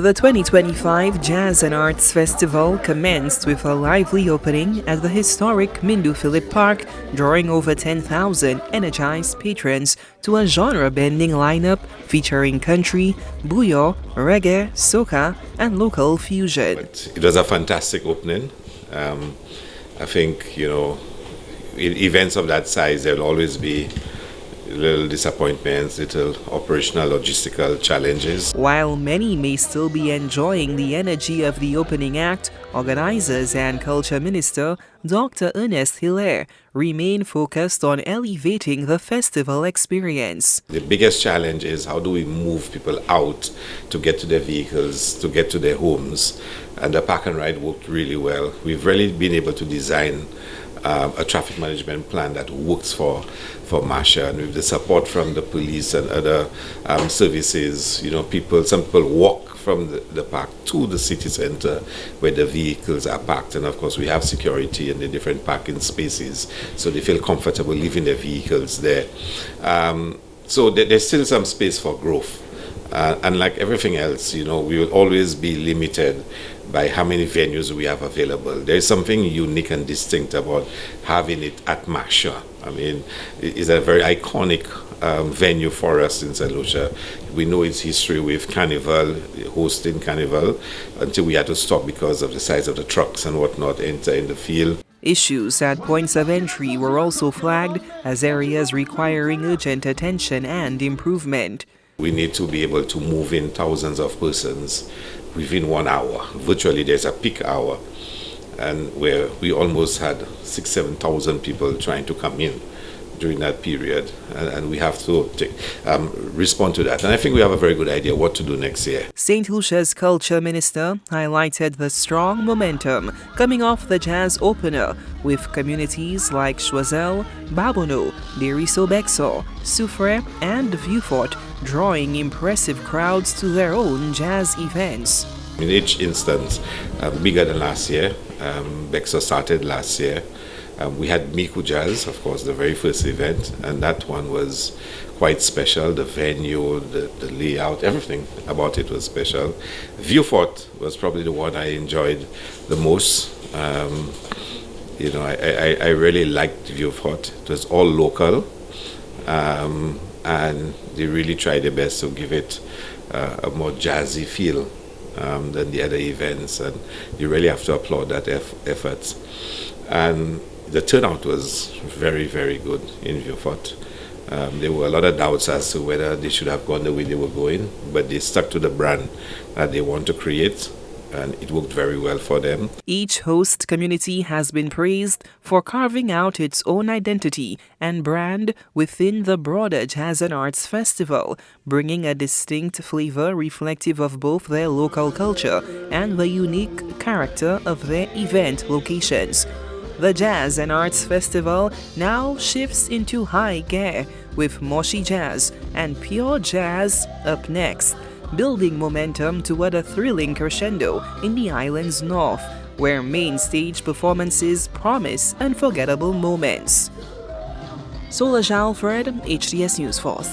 The 2025 Jazz and Arts Festival commenced with a lively opening at the historic Mindu Philip Park, drawing over 10,000 energized patrons to a genre-bending lineup featuring country, bouyon, reggae, soca, and local fusion. But it was a fantastic opening. I think, in events of that size, there will always be little disappointments, little operational logistical challenges. While many may still be enjoying the energy of the opening act, organizers and Culture Minister Dr. Ernest Hilaire remain focused on elevating the festival experience. The biggest challenge is how do we move people out to get to their vehicles, to get to their homes, and the park and ride worked really well. We've really been able to design a traffic management plan that works for Marcia, and with the support from the police and other services, some people walk from the park to the city center where the vehicles are parked, and of course we have security in the different parking spaces, so they feel comfortable leaving their vehicles there. So there's still some space for growth. And like everything else, we will always be limited by how many venues we have available. There is something unique and distinct about having it at Marcia. I mean, it's a very iconic venue for us in Saint Lucia. We know its history with Carnival, hosting Carnival, until we had to stop because of the size of the trucks and whatnot enter in the field. Issues at points of entry were also flagged as areas requiring urgent attention and improvement. We need to be able to move in thousands of persons within 1 hour. Virtually, there's a peak hour, and where we almost had 6,000-7,000 people trying to come in during that period, and we have to respond to that. And I think we have a very good idea what to do next year. Saint Lucia's Culture Minister highlighted the strong momentum coming off the jazz opener, with communities like Choiseul, Babono, Deriso-Bexo, Soufrière, and Vieux-Fort drawing impressive crowds to their own jazz events. In each instance, bigger than last year. Bexo started last year. We had Miku Jazz, of course, the very first event, and that one was quite special. The venue, the layout, everything about it was special. Vieux-Fort was probably the one I enjoyed the most. I really liked Vieux-Fort. It was all local, and they really tried their best to give it a more jazzy feel than the other events, and you really have to applaud that effort. And the turnout was very, very good in Vieux-Fort. There were a lot of doubts as to whether they should have gone the way they were going, but they stuck to the brand that they want to create, and it worked very well for them. Each host community has been praised for carving out its own identity and brand within the broader Jazz and Arts Festival, bringing a distinct flavor reflective of both their local culture and the unique character of their event locations. The Jazz and Arts Festival now shifts into high gear, with Moshi Jazz and Pure Jazz up next, building momentum toward a thrilling crescendo in the island's north, where Mainstage performances promise unforgettable moments. Solange Alfred, HTS News Force.